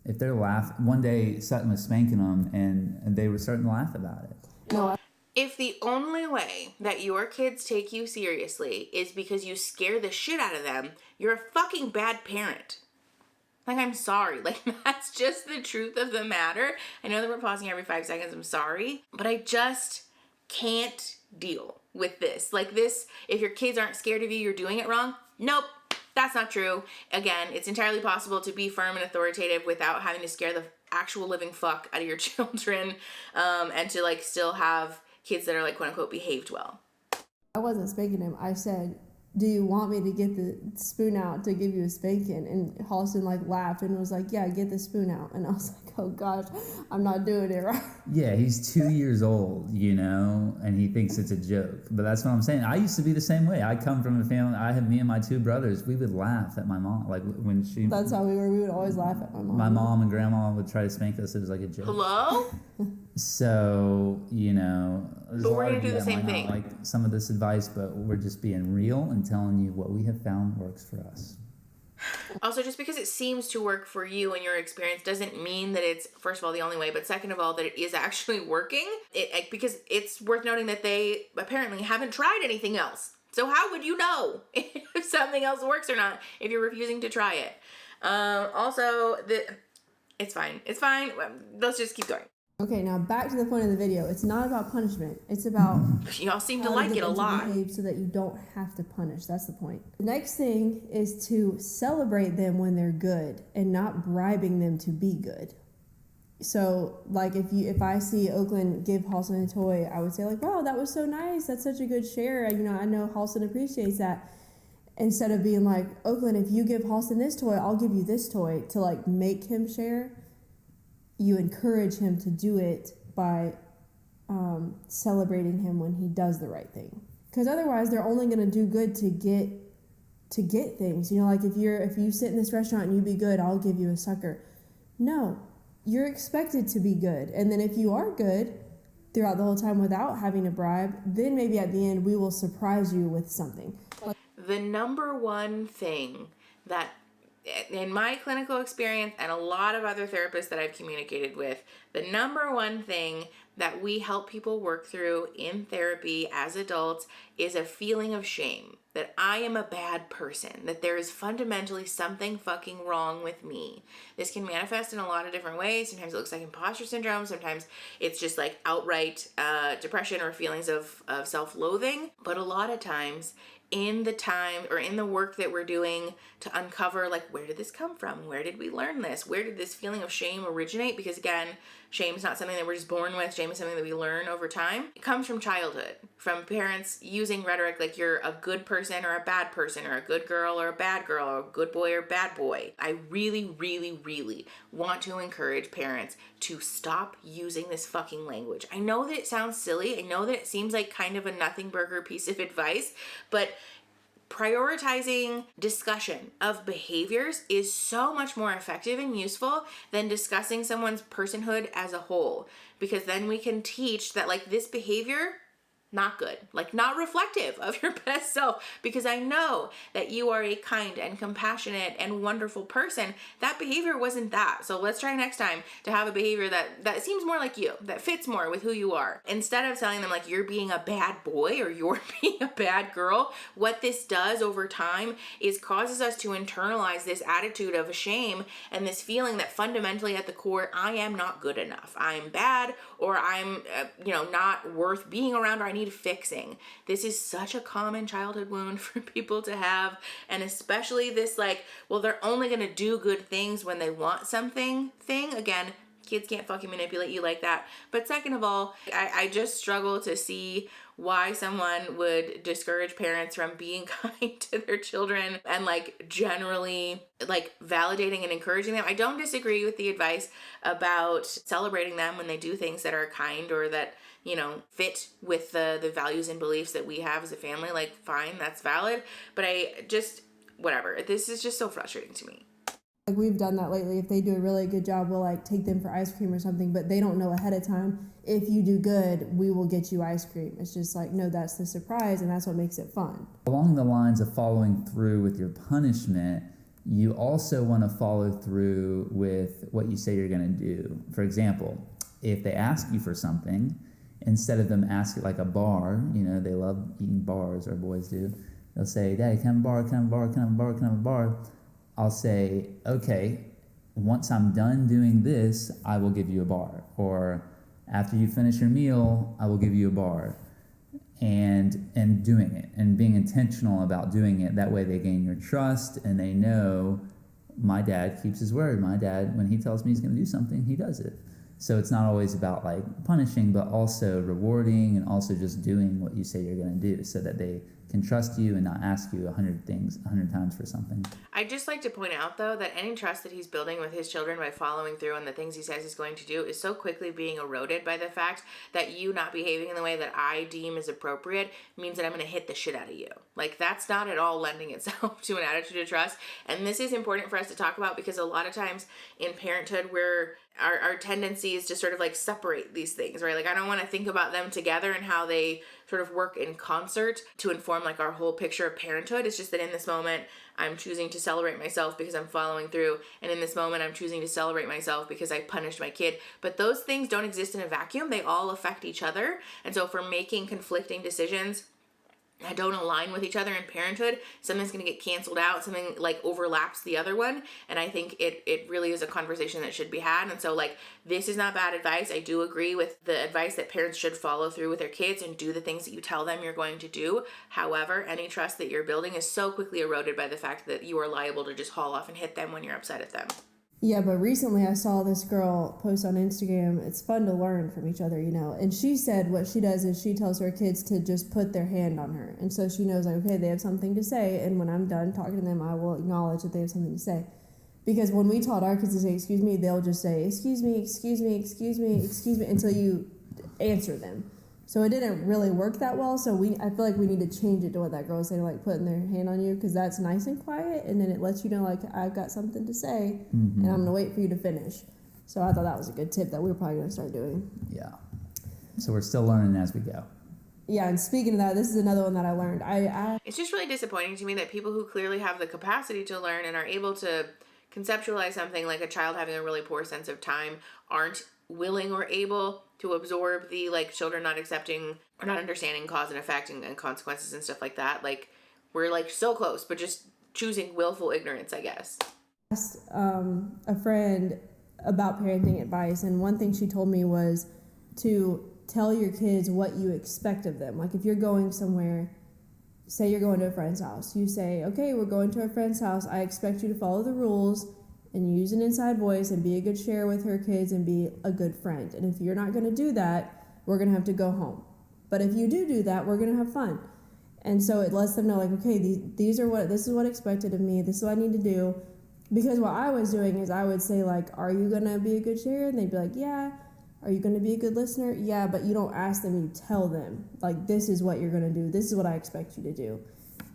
If they're one day Sutton was spanking them and they were starting to laugh about it. No, If the only way that your kids take you seriously is because you scare the shit out of them, you're a fucking bad parent. Like, I'm sorry. Like, that's just the truth of the matter. I know that we're pausing every 5 seconds. I'm sorry. But I just can't deal with this. Like this, if your kids aren't scared of you, you're doing it wrong. Nope. That's not true. Again, it's entirely possible to be firm and authoritative without having to scare the actual living fuck out of your children, and to like still have kids that are like quote unquote behaved well. I wasn't spanking him. I said, do you want me to get the spoon out to give you a spanking? And Halston like laughed and was like, yeah, get the spoon out. And I was like, oh gosh, I'm not doing it right. Yeah, he's 2 years old, and he thinks it's a joke. But that's what I'm saying. I used to be the same way. I come from a family, me and my 2 brothers, we would laugh at my mom. Like when she... That's how we were. We would always laugh at my mom. My mom and grandma would try to spank us. It was like a joke. Hello? So, But we're going to do the same thing. Like some of this advice, but we're just being real and telling you what we have found works for us. Also, just because it seems to work for you and your experience doesn't mean that it's, first of all, the only way, but second of all, that it is actually working. Because it's worth noting that they apparently haven't tried anything else. So how would you know if something else works or not if you're refusing to try it? It's fine. It's fine. Let's just keep going. Okay, now back to the point of the video. It's not about punishment. It's about Y'all seem to like it a lot. behave so that you don't have to punish. That's the point. The next thing is to celebrate them when they're good and not bribing them to be good. So, like, if I see Oakland give Halston a toy, I would say like, "Wow, that was so nice. That's such a good share. I know Halston appreciates that." Instead of being like, "Oakland, if you give Halston this toy, I'll give you this toy," to like make him share. You encourage him to do it by celebrating him when he does the right thing. Because otherwise, they're only going to do good to get things. Like if you sit in this restaurant and you be good, I'll give you a sucker. No, you're expected to be good. And then if you are good throughout the whole time without having a bribe, then maybe at the end we will surprise you with something. The number one thing that in my clinical experience and a lot of other therapists that I've communicated with, the number one thing that we help people work through in therapy as adults is a feeling of shame. That I am a bad person, that there is fundamentally something fucking wrong with me. This can manifest in a lot of different ways. Sometimes it looks like imposter syndrome. Sometimes it's just like outright depression or feelings of self-loathing. But a lot of times in the time or in the work that we're doing to uncover, like, where did this come from? Where did we learn this? Where did this feeling of shame originate? Because again, shame is not something that we're just born with. Shame is something that we learn over time. It comes from childhood, from parents using rhetoric like you're a good person or a bad person, or a good girl or a bad girl, or a good boy or bad boy. I really, really, really want to encourage parents to stop using this fucking language. I know that it sounds silly. I know that it seems like kind of a nothing burger piece of advice, but prioritizing discussion of behaviors is so much more effective and useful than discussing someone's personhood as a whole, because then we can teach that, like, this behavior, not good, like not reflective of your best self, because I know that you are a kind and compassionate and wonderful person. That behavior wasn't that. So let's try next time to have a behavior that seems more like you, that fits more with who you are. Instead of telling them like you're being a bad boy or you're being a bad girl, what this does over time is causes us to internalize this attitude of shame and this feeling that fundamentally at the core, I am not good enough. I'm bad, or I'm not worth being around, or I need fixing. This is such a common childhood wound for people to have, and especially this like, well, they're only going to do good things when they want something thing. Again, kids can't fucking manipulate you like that. But second of all, I just struggle to see why someone would discourage parents from being kind to their children and like generally like validating and encouraging them. I don't disagree with the advice about celebrating them when they do things that are kind or that, fit with the values and beliefs that we have as a family. Like, fine, that's valid. But whatever. This is just so frustrating to me. Like, we've done that lately. If they do a really good job, we'll like take them for ice cream or something, but they don't know ahead of time, if you do good, we will get you ice cream. It's just like, no, that's the surprise, and that's what makes it fun. Along the lines of following through with your punishment, you also want to follow through with what you say you're going to do. For example, if they ask you for something, instead of them asking like a bar, they love eating bars, our boys do. They'll say, Daddy, can I have a bar, can I have a bar, can I have a bar, can I have a bar? I'll say, okay, once I'm done doing this, I will give you a bar. Or after you finish your meal, I will give you a bar. And doing it and being intentional about doing it. That way they gain your trust and they know my dad keeps his word. My dad, when he tells me he's going to do something, he does it. So it's not always about like punishing, but also rewarding and also just doing what you say you're going to do so that they can trust you and not ask you 100 times for something. I'd just like to point out, though, that any trust that he's building with his children by following through on the things he says he's going to do is so quickly being eroded by the fact that you not behaving in the way that I deem is appropriate means that I'm going to hit the shit out of you. Like, that's not at all lending itself to an attitude of trust. And this is important for us to talk about because a lot of times in parenthood, our tendency is to sort of like separate these things, right? Like, I don't want to think about them together and how they sort of work in concert to inform like our whole picture of parenthood. It's just that in this moment, I'm choosing to celebrate myself because I'm following through. And in this moment, I'm choosing to celebrate myself because I punished my kid. But those things don't exist in a vacuum. They all affect each other. And so if we're making conflicting decisions that don't align with each other in parenthood, something's going to get canceled out, something like overlaps the other one. And I think it really is a conversation that should be had. And so like, this is not bad advice. I do agree with the advice that parents should follow through with their kids and do the things that you tell them you're going to do. However, any trust that you're building is so quickly eroded by the fact that you are liable to just haul off and hit them when you're upset at them. Yeah, but recently I saw this girl post on Instagram. It's fun to learn from each other, and she said what she does is she tells her kids to just put their hand on her. And so she knows, like, okay, they have something to say, and when I'm done talking to them, I will acknowledge that they have something to say. Because when we taught our kids to say, excuse me, they'll just say, excuse me, excuse me, excuse me, excuse me, until you answer them. So it didn't really work that well. So I feel like we need to change it to what that girl was saying, like putting their hand on you, because that's nice and quiet, and then it lets you know, like, I've got something to say, and I'm going to wait for you to finish. So I thought that was a good tip that we're probably going to start doing. Yeah. So we're still learning as we go. Yeah, and speaking of that, this is another one that I learned. It's just really disappointing to me that people who clearly have the capacity to learn and are able to conceptualize something like a child having a really poor sense of time aren't willing or able to absorb the like children not accepting or not understanding cause and effect and consequences and stuff like that. Like we're like so close, but just choosing willful ignorance, I guess. I asked a friend about parenting advice, and one thing she told me was to tell your kids what you expect of them. Like if you're going somewhere, say you're going to a friend's house, you say, okay, we're going to a friend's house. I expect you to follow the rules and use an inside voice and be a good share with her kids and be a good friend. And if you're not going to do that, we're going to have to go home. But if you do that, we're going to have fun. And so it lets them know, like, okay, this is what expected of me. This is what I need to do. Because what I was doing is I would say, like, are you going to be a good sharer? And they'd be like, yeah. Are you going to be a good listener? Yeah, but you don't ask them, you tell them. Like, this is what you're going to do. This is what I expect you to do.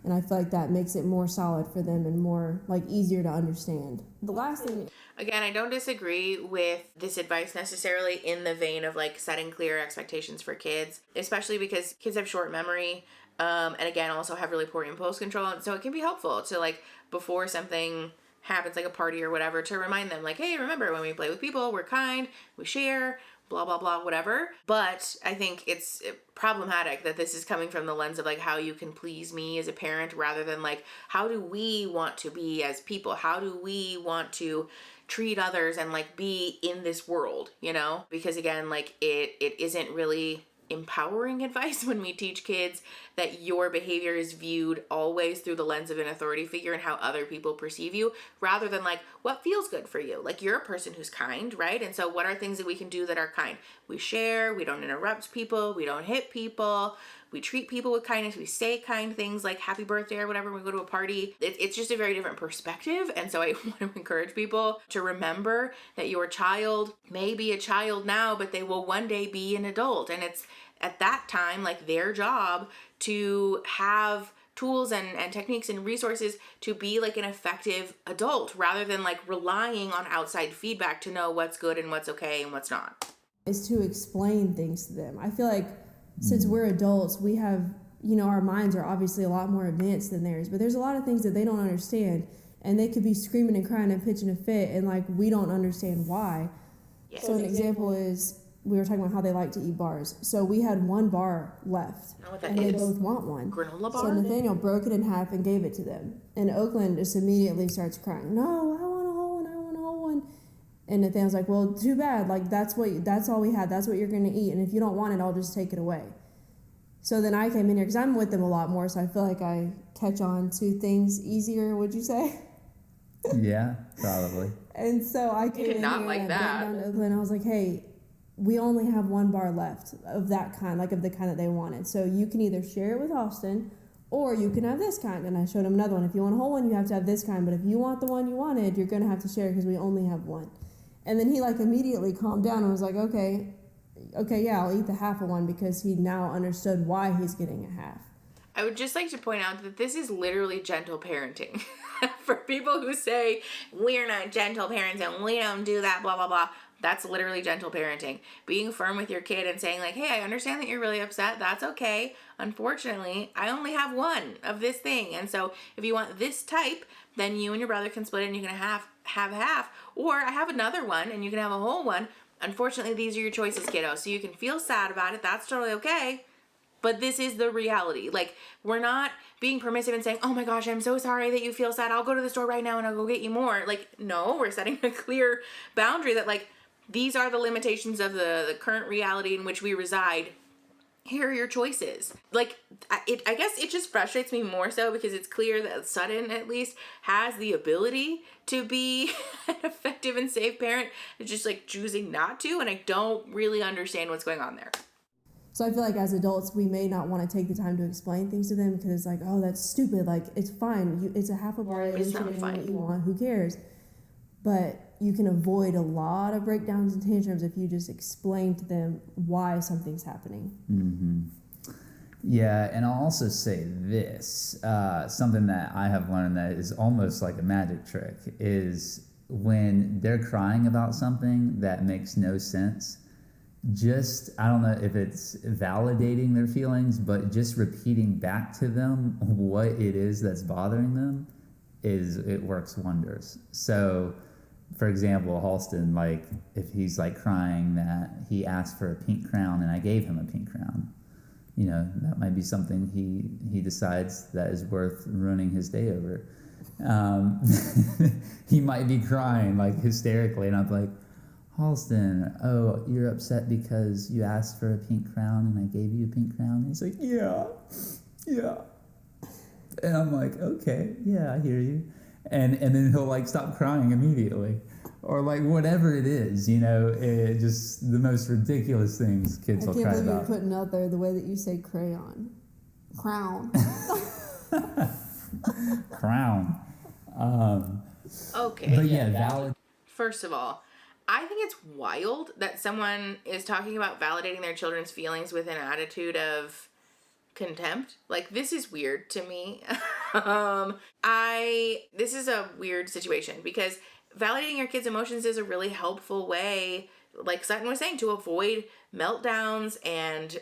And I feel like that makes it more solid for them and more, like, easier to understand. The last thing... Again, I don't disagree with this advice necessarily in the vein of, like, setting clear expectations for kids, especially because kids have short memory, and again, also have really poor impulse control. And so it can be helpful to, like, before something happens, like a party or whatever, to remind them, like, hey, remember, when we play with people, we're kind, we share, blah, blah, blah, whatever. But I think it's problematic that this is coming from the lens of, like, how you can please me as a parent rather than, like, how do we want to be as people? How do we want to treat others and, like, be in this world, you know? Because, again, like, it isn't really empowering advice when we teach kids that your behavior is viewed always through the lens of an authority figure and how other people perceive you, rather than like what feels good for you. Like you're a person who's kind, right? And so what are things that we can do that are kind? We share, we don't interrupt people, we don't hit people, we treat people with kindness, we say kind things like happy birthday or whatever when we go to a party. It's just a very different perspective. And so I want to encourage people to remember that your child may be a child now, but they will one day be an adult. And it's at that time, like their job to have tools and techniques and resources to be like an effective adult rather than like relying on outside feedback to know what's good and what's okay and what's not. Is to explain things to them. I feel like since we're adults, we have, you know, our minds are obviously a lot more advanced than theirs, but there's a lot of things that they don't understand, and they could be screaming and crying and pitching a fit, and like we don't understand why. Yes. So an example is, we were talking about how they like to eat bars. So we had one bar left, and they both want one. Granola bar? So Nathaniel broke it in half and gave it to them. And Oakland just immediately starts crying, no, I want a whole one, I want a whole one. And Nathaniel's like, well, too bad. Like, that's all we had. That's what you're going to eat. And if you don't want it, I'll just take it away. So then I came in here, because I'm with them a lot more, so I feel like I catch on to things easier, would you say? Yeah, probably. And so I came in not here like and I that. went down to Oakland, and I was like, hey, we only have one bar left of that kind, like of the kind that they wanted. So you can either share it with Austin, or you can have this kind. And I showed him another one. If you want a whole one, you have to have this kind. But if you want the one you wanted, you're going to have to share because we only have one. And then he like immediately calmed down and was like, okay, yeah, I'll eat the half of one, because he now understood why he's getting a half. I would just like to point out that this is literally gentle parenting. For people who say, we're not gentle parents and we don't do that, blah, blah, blah. That's literally gentle parenting. Being firm with your kid and saying like, hey, I understand that you're really upset. That's okay. Unfortunately, I only have one of this thing. And so if you want this type, then you and your brother can split it and you can have half. Or I have another one and you can have a whole one. Unfortunately, these are your choices, kiddo. So you can feel sad about it. That's totally okay. But this is the reality. Like, we're not being permissive and saying, oh my gosh, I'm so sorry that you feel sad. I'll go to the store right now and I'll go get you more. Like, no, we're setting a clear boundary that like, these are the limitations of the current reality in which we reside. Here are your choices. Like, I guess it just frustrates me more so because it's clear that Sutton, at least, has the ability to be an effective and safe parent. It's just, like, choosing not to, and I don't really understand what's going on there. So I feel like as adults, we may not want to take the time to explain things to them because it's like, oh, that's stupid. Like, it's fine. It's a half a bar. It's not fine. What you want. Who cares? But you can avoid a lot of breakdowns and tantrums if you just explain to them why something's happening. Mm-hmm. Yeah, and I'll also say this, something that I have learned that is almost like a magic trick is when they're crying about something that makes no sense, just, I don't know if it's validating their feelings, but just repeating back to them what it is that's bothering them it works wonders. So, for example, Halston, like, if he's like crying that he asked for a pink crown and I gave him a pink crown, you know, that might be something he decides that is worth ruining his day over. He might be crying like hysterically, and I'm like, Halston, oh, you're upset because you asked for a pink crown and I gave you a pink crown? And he's like, yeah. And I'm like, okay, yeah, I hear you. And then he'll like stop crying immediately. Or like whatever it is, you know, it just the most ridiculous things kids will cry about. I can't believe you're putting out there the way that you say crayon. Crown. Crown. Okay. But yeah, valid. First of all, I think it's wild that someone is talking about validating their children's feelings with an attitude of contempt. Like, this is weird to me. This is a weird situation because validating your kids' emotions is a really helpful way, like Sutton was saying, to avoid meltdowns and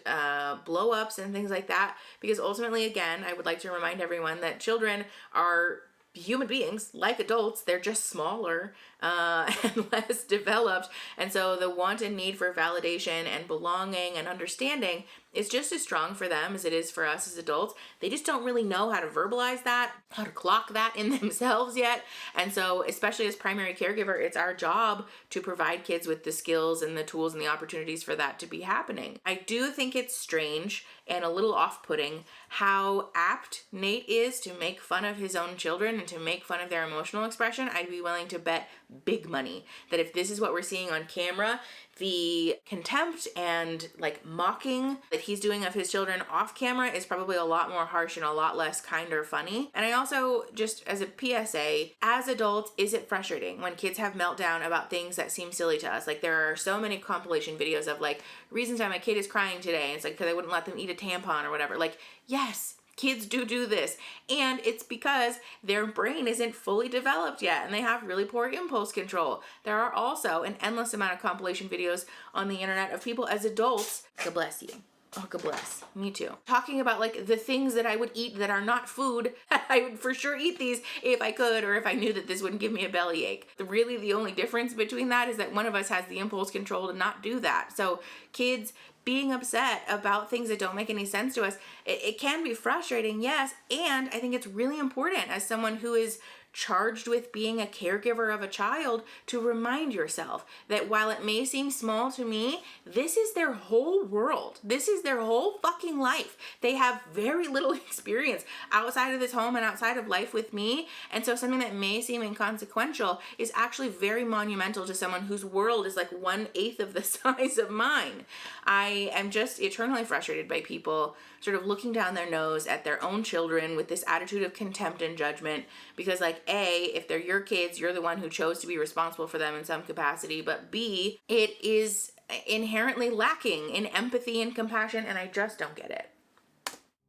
blow-ups and things like that. Because ultimately, again, I would like to remind everyone that children are human beings like adults. They're just smaller and less developed, and so the want and need for validation and belonging and understanding is just as strong for them as it is for us as adults. They just don't really know how to verbalize that, how to clock that in themselves yet. And so, especially as primary caregiver, it's our job to provide kids with the skills and the tools and the opportunities for that to be happening. I do think it's strange and a little off-putting how apt Nate is to make fun of his own children and to make fun of their emotional expression. I'd be willing to bet big money that if this is what we're seeing on camera, the contempt and like mocking that he's doing of his children off camera is probably a lot more harsh and a lot less kind or funny. And I also, just as a PSA, as adults, is it frustrating when kids have meltdown about things that seem silly to us? Like, there are so many compilation videos of like reasons why my kid is crying today. And it's like because I wouldn't let them eat a tampon or whatever. Like, yes, kids do this, and it's because their brain isn't fully developed yet and they have really poor impulse control. There are also an endless amount of compilation videos on the internet of people as adults, God bless you, oh God bless, me too, talking about like the things that I would eat that are not food. I would for sure eat these if I could, or if I knew that this wouldn't give me a bellyache. Really, the only difference between that is that one of us has the impulse control to not do that. So kids being upset about things that don't make any sense to us, it can be frustrating, yes, and I think it's really important as someone who is charged with being a caregiver of a child to remind yourself that while it may seem small to me, this is their whole world. This is their whole fucking life. They have very little experience outside of this home and outside of life with me, and so something that may seem inconsequential is actually very monumental to someone whose world is like 1/8 of the size of mine. I am just eternally frustrated by people sort of looking down their nose at their own children with this attitude of contempt and judgment because, like, A, if they're your kids, you're the one who chose to be responsible for them in some capacity, but B, it is inherently lacking in empathy and compassion, and I just don't get it.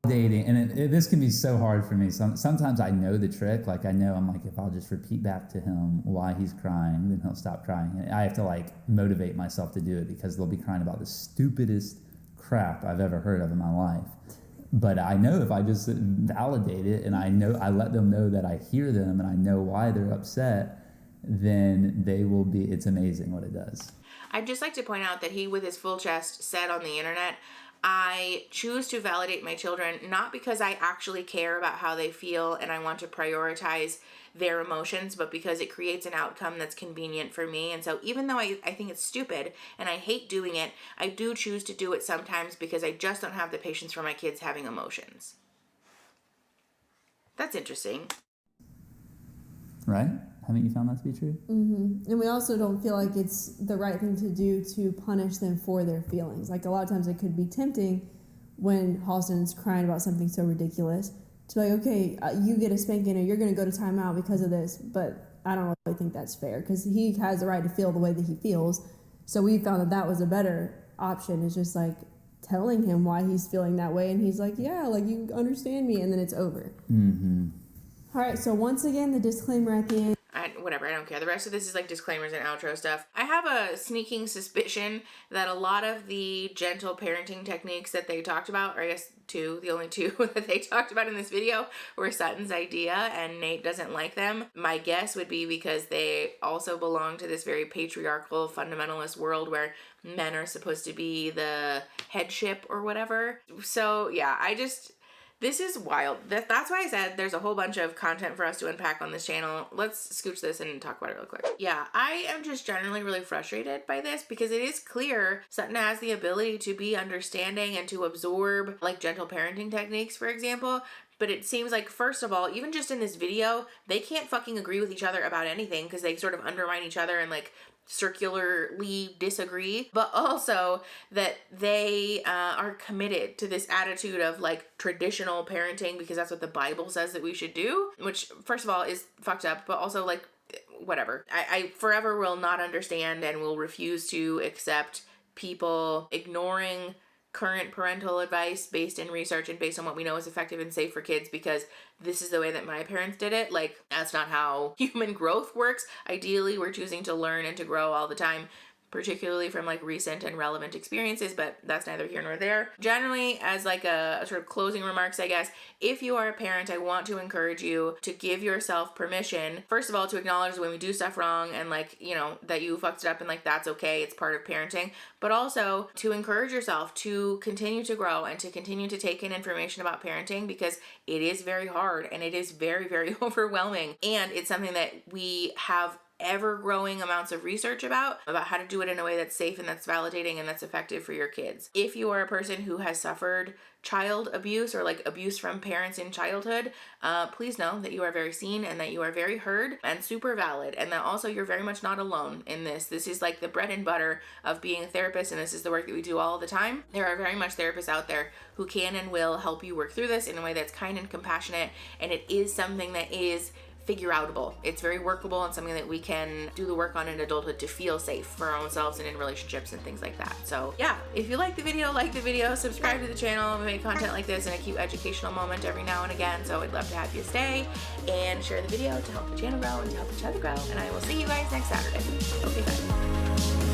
Dating, and this can be so hard for me. Sometimes I know the trick. Like, I know, I'm like, if I'll just repeat back to him why he's crying, then he'll stop crying. And I have to like motivate myself to do it because they'll be crying about the stupidest crap I've ever heard of in my life. But I know if I just validate it and I let them know that I hear them and I know why they're upset, then they will be, it's amazing what it does. I'd just like to point out that he, with his full chest, said on the internet, I choose to validate my children not because I actually care about how they feel and I want to prioritize their emotions, but because it creates an outcome that's convenient for me. And so even though I think it's stupid and I hate doing it, I do choose to do it sometimes because I just don't have the patience for my kids having emotions. That's interesting. Right? Haven't you found that to be true? Mm-hmm. And we also don't feel like it's the right thing to do to punish them for their feelings. Like, a lot of times it could be tempting when Halston's crying about something so ridiculous to be like, okay, you get a spanking or you're going to go to timeout because of this. But I don't really think that's fair because he has the right to feel the way that he feels. So we found that was a better option, is just like telling him why he's feeling that way. And he's like, yeah, like, you understand me. And then it's over. Mm-hmm. All right. So once again, the disclaimer at the end. whatever, I don't care. The rest of this is like disclaimers and outro stuff. I have a sneaking suspicion that a lot of the gentle parenting techniques that they talked about, or I guess the only two that they talked about in this video were Sutton's idea, and Nate doesn't like them. My guess would be because they also belong to this very patriarchal fundamentalist world where men are supposed to be the headship or whatever. So yeah, this is wild. That's why I said there's a whole bunch of content for us to unpack on this channel. Let's scooch this and talk about it real quick. Yeah, I am just generally really frustrated by this because it is clear Sutton has the ability to be understanding and to absorb like gentle parenting techniques, for example. But it seems like, first of all, even just in this video, they can't fucking agree with each other about anything because they sort of undermine each other and like circularly disagree, but also that they are committed to this attitude of like traditional parenting because that's what the Bible says that we should do, which first of all is fucked up, but also like whatever. I forever will not understand and will refuse to accept people ignoring current parental advice based in research and based on what we know is effective and safe for kids because this is the way that my parents did it. Like, that's not how human growth works. Ideally, we're choosing to learn and to grow all the time, particularly from like recent and relevant experiences, but that's neither here nor there. Generally, as like a sort of closing remarks, I guess, if you are a parent, I want to encourage you to give yourself permission, first of all, to acknowledge when we do stuff wrong and like, you know, that you fucked it up and like that's okay, it's part of parenting, but also to encourage yourself to continue to grow and to continue to take in information about parenting because it is very hard and it is very, very overwhelming, and it's something that we have ever-growing amounts of research about how to do it in a way that's safe and that's validating and that's effective for your kids. If you are a person who has suffered child abuse or like abuse from parents in childhood, please know that you are very seen and that you are very heard and super valid, and that also you're very much not alone in this. This is like the bread and butter of being a therapist, and this is the work that we do all the time. There are very much therapists out there who can and will help you work through this in a way that's kind and compassionate, and it is something that is figure-outable. It's very workable and something that we can do the work on in adulthood to feel safe for our own selves and in relationships and things like that. So yeah, if you like the video, subscribe to the channel. We make content like this in a cute educational moment every now and again, so I'd love to have you stay and share the video to help the channel grow and to help each other grow, and I will see you guys next Saturday. Okay, bye.